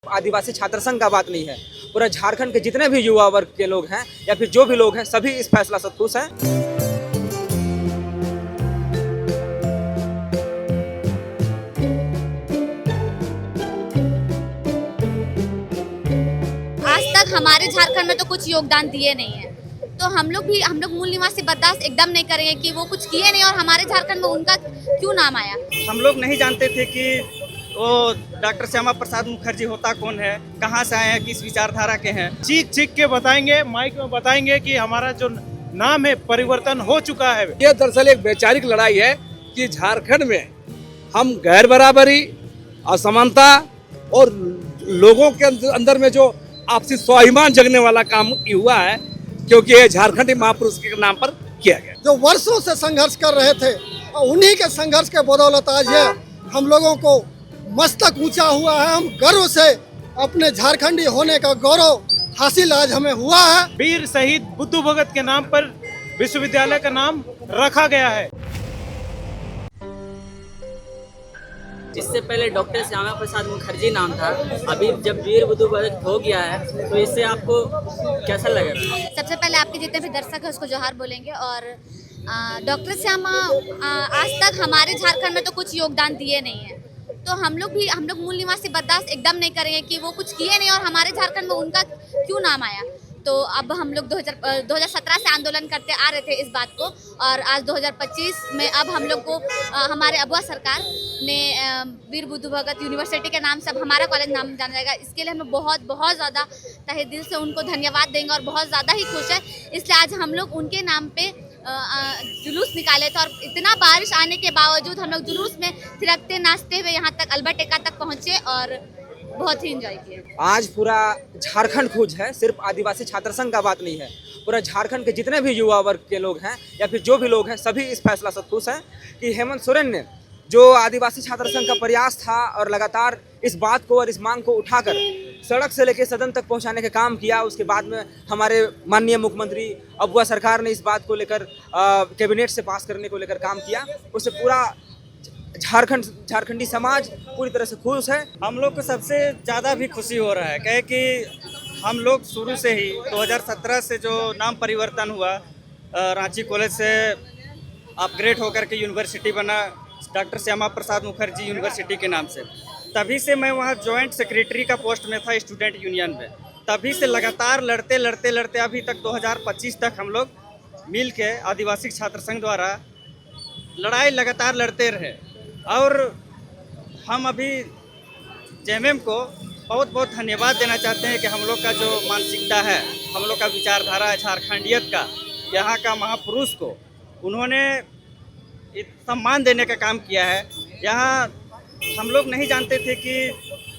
आदिवासी छात्र संघ का बात नहीं है, पूरा झारखंड के जितने भी युवा वर्ग के लोग हैं या फिर जो भी लोग हैं सभी इस फैसला से खुश हैं। आज तक हमारे झारखंड में तो कुछ योगदान दिए नहीं है, तो हम लोग मूल निवासी बर्दाश्त एकदम नहीं करेंगे कि वो कुछ किए नहीं और हमारे झारखंड में उनका क्यों नाम आया। हम लोग नहीं जानते थे कि वो डॉक्टर श्यामा प्रसाद मुखर्जी होता कौन है, कहाँ से आए हैं, किस विचारधारा के हैं। चीख चीख के बताएंगे, माइक में बताएंगे कि हमारा जो नाम है परिवर्तन हो चुका है। ये दरअसल एक वैचारिक लड़ाई है कि झारखंड में हम गैर बराबरी, असमानता और लोगों के अंदर में जो आपसी स्वाभिमान जगने वाला काम हुआ है, क्योंकि ये झारखंडी महापुरुष के नाम पर किया गया। जो वर्षों से संघर्ष कर रहे थे और उन्हीं के संघर्ष के बदौलत आज ये हम लोगों को मस्तक ऊंचा हुआ है। हम गर्व से अपने झारखंडी होने का गौरव हासिल आज हमें हुआ है। वीर शहीद बुद्धू भगत के नाम पर विश्वविद्यालय का नाम रखा गया है। इससे पहले डॉक्टर श्यामा प्रसाद मुखर्जी नाम था, अभी जब वीर बुद्धू भगत हो गया है तो इससे आपको कैसा लगेगा? सबसे पहले आपके जितने भी दर्शक हैं उसको जोहार बोलेंगे। और डॉक्टर श्यामा आज तक हमारे झारखंड में तो कुछ योगदान दिए नहीं है, तो हम लोग मूल निवासी बर्दाश्त एकदम नहीं करेंगे कि वो कुछ किए नहीं और हमारे झारखंड में उनका क्यों नाम आया। तो अब हम लोग 2017 से आंदोलन करते आ रहे थे इस बात को, और आज 2025 में अब हम लोग को हमारे अबुआ सरकार ने वीर बुद्धू भगत यूनिवर्सिटी के नाम से अब हमारा कॉलेज नाम जाना जाएगा। इसके लिए हमें बहुत ज़्यादा तहे दिल से उनको धन्यवाद देंगे और बहुत ज़्यादा ही खुश है। इसलिए आज हम लोग उनके नाम पे जुलूस निकाले थे और इतना बारिश आने के बावजूद हम लोग जुलूस में थिरकते नाचते हुए यहाँ तक अल्बर्ट एक्का तक पहुँचे और बहुत ही एंजॉय किए। आज पूरा झारखंड खुश है, सिर्फ आदिवासी छात्र संघ का बात नहीं है, पूरा झारखंड के जितने भी युवा वर्ग के लोग हैं या फिर जो भी लोग हैं सभी इस फैसला से खुश हैं कि हेमंत सोरेन ने जो आदिवासी छात्र संघ का प्रयास था और लगातार इस बात को और इस मांग को उठाकर सड़क से लेकर सदन तक पहुंचाने का काम किया। उसके बाद में हमारे माननीय मुख्यमंत्री अबुआ सरकार ने इस बात को लेकर कैबिनेट से पास करने को लेकर काम किया। उससे पूरा झारखंडी समाज पूरी तरह से खुश है। हम लोग को सबसे ज़्यादा भी खुशी हो रहा है कहे कि हम लोग शुरू से ही 2017 से जो नाम परिवर्तन हुआ, रांची कॉलेज से अपग्रेड होकर के यूनिवर्सिटी बना डॉक्टर श्यामा प्रसाद मुखर्जी यूनिवर्सिटी के नाम से, तभी से मैं वहाँ जॉइंट सेक्रेटरी का पोस्ट में था स्टूडेंट यूनियन में। तभी से लगातार लड़ते अभी तक 2025 तक हम लोग मिल के आदिवासी छात्र संघ द्वारा लड़ाई लगातार लड़ते रहे। और हम अभी जेएमएम को बहुत धन्यवाद देना चाहते हैं कि हम लोग का जो मानसिकता है, हम लोग का विचारधारा है झारखंडियत का, यहाँ का महापुरुष को उन्होंने सम्मान देने का काम किया है। यहाँ हम लोग नहीं जानते थे कि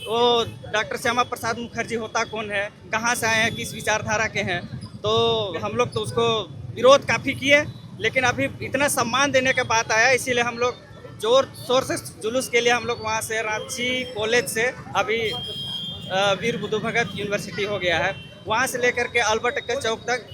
वो डॉक्टर श्यामा प्रसाद मुखर्जी होता कौन है, कहाँ से आए हैं, किस विचारधारा के हैं, तो हम लोग तो उसको विरोध काफ़ी किए। लेकिन अभी इतना सम्मान देने का बात आया, इसीलिए हम लोग जोर शोर से जुलूस के लिए हम लोग वहाँ से रांची कॉलेज से अभी वीर बुद्धू भगत यूनिवर्सिटी हो गया है, वहाँ से लेकर के अल्बर्ट एक्का चौक तक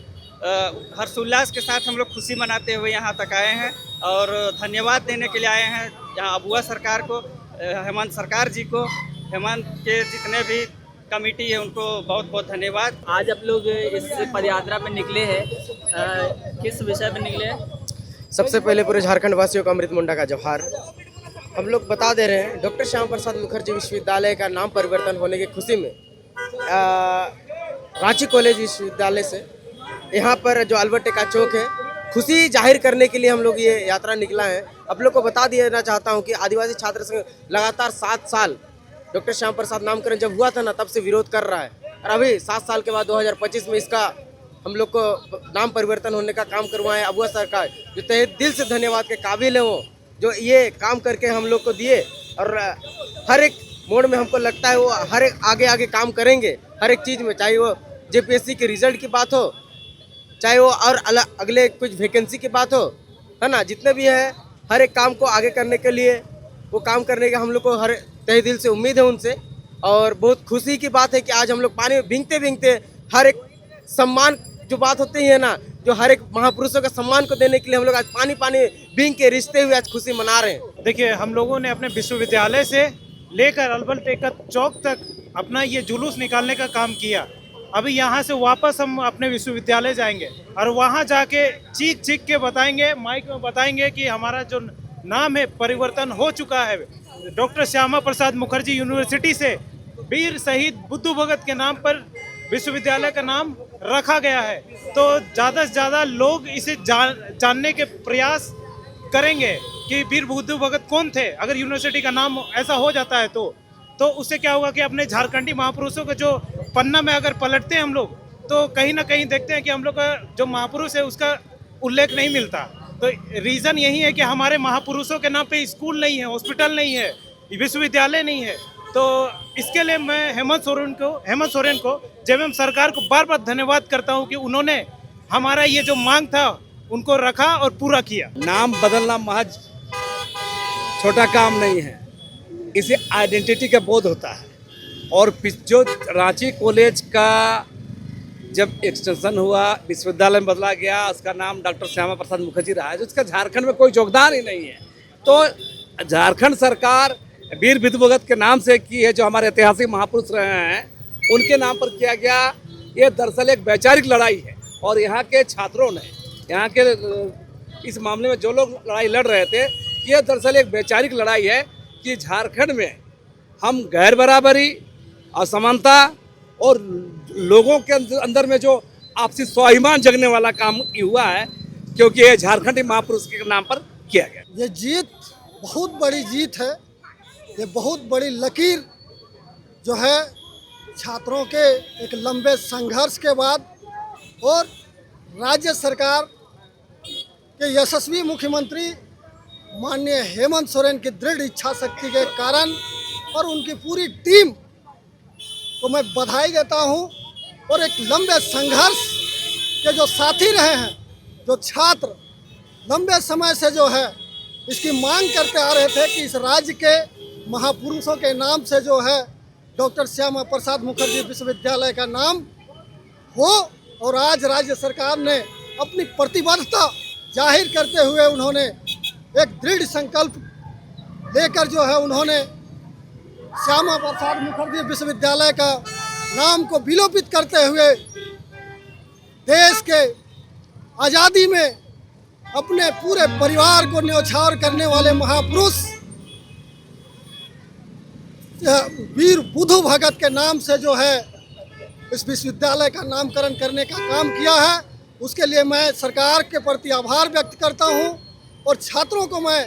हर्षोल्लास के साथ हम लोग खुशी मनाते हुए यहाँ तक आए हैं और धन्यवाद देने के लिए आए हैं यहाँ अबुआ सरकार को, हेमंत सरकार जी को, हेमंत के जितने भी कमेटी है उनको बहुत धन्यवाद। आज आप लोग इस पदयात्रा में निकले हैं, किस विषय पर निकले हैं? सबसे पहले पूरे झारखंड वासियों का अमृत मुंडा का जोहार। हम लोग बता दे रहे हैं डॉक्टर श्यामा प्रसाद मुखर्जी विश्वविद्यालय का नाम परिवर्तन होने की खुशी में रांची कॉलेज विश्वविद्यालय से यहाँ पर जो अल्बर्ट एक्का चौक है, खुशी जाहिर करने के लिए हम लोग ये यात्रा निकला है। आप लोग को बता देना चाहता हूँ कि आदिवासी छात्र संघ लगातार 7 साल डॉक्टर श्यामा प्रसाद नामकरण जब हुआ था ना, तब से विरोध कर रहा है और अभी 7 साल के बाद 2025 में इसका हम लोग को नाम परिवर्तन होने का काम करवाए अबुआ सरकार, जो तहे दिल से धन्यवाद के काबिल है वो, जो ये काम करके हम लोग को दिए। और हर एक मोड़ में हमको लगता है वो हर एक आगे काम करेंगे, हर एक चीज़ में, चाहे वो जेपीएससी के रिजल्ट की बात हो, चाहे वो और अगले कुछ वैकेंसी की बात हो, है ना, जितने भी है हर एक काम को आगे करने के लिए वो काम करने का हम लोग को हर तहे दिल से उम्मीद है उनसे। और बहुत खुशी की बात है कि आज हम लोग पानी में भीगते हर एक सम्मान जो बात होती है ना, जो हर एक महापुरुषों का सम्मान को देने के लिए हम लोग आज पानी भीग के रिश्ते हुए आज खुशी मना रहे हैं। देखिए, हम लोगों ने अपने विश्वविद्यालय से लेकर अल्बर्ट एक्का चौक तक अपना ये जुलूस निकालने का काम किया। अभी यहाँ से वापस हम अपने विश्वविद्यालय जाएंगे और वहाँ जाके चीख चीख के बताएंगे, माइक में बताएंगे कि हमारा जो नाम है परिवर्तन हो चुका है। डॉक्टर श्यामा प्रसाद मुखर्जी यूनिवर्सिटी से वीर शहीद बुद्धू भगत के नाम पर विश्वविद्यालय का नाम रखा गया है। तो ज़्यादा से ज़्यादा लोग इसे जानने के प्रयास करेंगे कि वीर बुद्धू भगत कौन थे। अगर यूनिवर्सिटी का नाम ऐसा हो जाता है तो उससे क्या होगा कि अपने झारखंडी महापुरुषों का जो पन्ना में अगर पलटते हैं हम लोग, तो कहीं ना कहीं देखते हैं कि हम लोग का जो महापुरुष है उसका उल्लेख नहीं मिलता। तो रीज़न यही है कि हमारे महापुरुषों के नाम पे स्कूल नहीं है, हॉस्पिटल नहीं है, विश्वविद्यालय नहीं है। तो इसके लिए मैं हेमंत सोरेन को जेएमएम सरकार को बार बार धन्यवाद करता हूँ कि उन्होंने हमारा ये जो मांग था उनको रखा और पूरा किया। नाम बदलना महज छोटा काम नहीं है, इसे आइडेंटिटी का बोध होता है। और जो रांची कॉलेज का जब एक्सटेंशन हुआ, विश्वविद्यालय में बदला गया, उसका नाम डॉक्टर श्यामा प्रसाद मुखर्जी रहा है, जिसका झारखंड में कोई योगदान ही नहीं है। तो झारखंड सरकार वीर बुद्धू भगत के नाम से की है, जो हमारे ऐतिहासिक महापुरुष रहे हैं उनके नाम पर किया गया। ये दरअसल एक वैचारिक लड़ाई है और यहाँ के छात्रों ने, यहाँ के इस मामले में जो लोग लड़ाई लड़ रहे थे, ये दरअसल एक वैचारिक लड़ाई है कि झारखंड में हम गैर बराबरी, असमानता और लोगों के अंदर में जो आपसी स्वाभिमान जगने वाला काम हुआ है, क्योंकि ये झारखंडी महापुरुष के नाम पर किया गया। ये जीत बहुत बड़ी जीत है, ये बहुत बड़ी लकीर जो है छात्रों के एक लंबे संघर्ष के बाद और राज्य सरकार के यशस्वी मुख्यमंत्री माननीय हेमंत सोरेन की दृढ़ इच्छा शक्ति के कारण और उनकी पूरी टीम को मैं बधाई देता हूं। और एक लंबे संघर्ष के जो साथी रहे हैं, जो छात्र लंबे समय से जो है इसकी मांग करते आ रहे थे कि इस राज्य के महापुरुषों के नाम से जो है डॉक्टर श्यामा प्रसाद मुखर्जी विश्वविद्यालय का नाम हो, और आज राज्य सरकार ने अपनी प्रतिबद्धता जाहिर करते हुए उन्होंने एक दृढ़ संकल्प लेकर जो है उन्होंने श्यामा प्रसाद मुखर्जी विश्वविद्यालय का नाम को विलोपित करते हुए देश के आज़ादी में अपने पूरे परिवार को न्यौछावर करने वाले महापुरुष वीर बुद्धू भगत के नाम से जो है इस विश्वविद्यालय का नामकरण करने का काम किया है। उसके लिए मैं सरकार के प्रति आभार व्यक्त करता हूं और छात्रों को मैं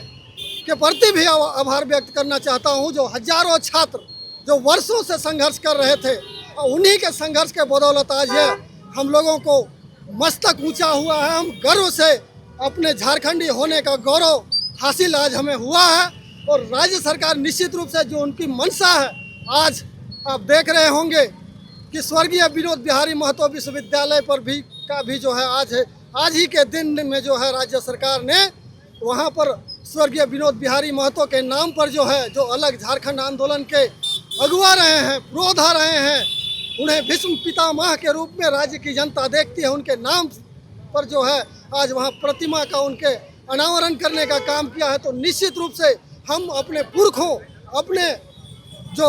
के प्रति भी आभार व्यक्त करना चाहता हूं, जो हजारों छात्र जो वर्षों से संघर्ष कर रहे थे और उन्हीं के संघर्ष के बदौलत आज ये हम लोगों को मस्तक ऊंचा हुआ है। हम गर्व से अपने झारखंडी होने का गौरव हासिल आज हमें हुआ है और राज्य सरकार निश्चित रूप से जो उनकी मंशा है, आज आप देख रहे होंगे कि स्वर्गीय विनोद बिहारी महतो विश्वविद्यालय पर भी जो है आज ही के दिन में जो है राज्य सरकार ने वहाँ पर स्वर्गीय विनोद बिहारी महतो के नाम पर जो है, जो अलग झारखंड आंदोलन के अगुवा रहे हैं, पुरोधा रहे हैं, उन्हें भीष्म पितामह के रूप में राज्य की जनता देखती है, उनके नाम पर जो है आज वहाँ प्रतिमा का उनके अनावरण करने का काम किया है। तो निश्चित रूप से हम अपने पुरखों, अपने जो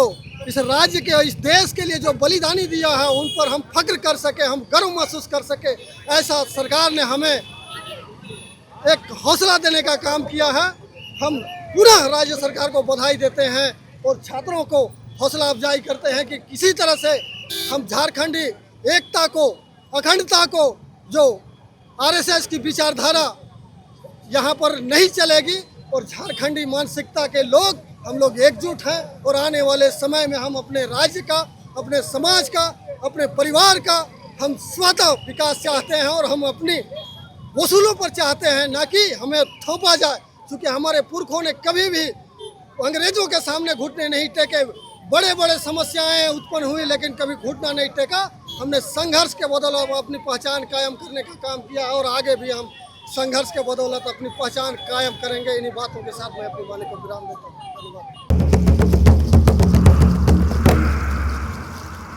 इस राज्य के, इस देश के लिए जो बलिदानी दिया है, उन पर हम फक्र कर सके, हम गर्व महसूस कर सके, ऐसा सरकार ने हमें एक हौसला देने का काम किया है। हम पुनः राज्य सरकार को बधाई देते हैं और छात्रों को हौसला अफजाई करते हैं कि किसी तरह से हम झारखंडी एकता को, अखंडता को, जो आरएसएस की विचारधारा यहाँ पर नहीं चलेगी और झारखंडी मानसिकता के लोग, हम लोग एकजुट हैं और आने वाले समय में हम अपने राज्य का, अपने समाज का, अपने परिवार का हम स्वतः विकास चाहते हैं और हम अपनी वसूलों पर चाहते हैं, ना कि हमें थोपा जाए। क्योंकि हमारे पुरखों ने कभी भी अंग्रेजों के सामने घुटने नहीं टेके, बड़े बड़े समस्याएं उत्पन्न हुई लेकिन कभी घुटना नहीं टेका। हमने संघर्ष के बदौलत अपनी पहचान कायम करने का काम किया और आगे भी हम संघर्ष के बदौलत अपनी पहचान कायम करेंगे। इन्हीं बातों के साथ मैं अपनी वाणी को विराम देता हूँ। धन्यवाद।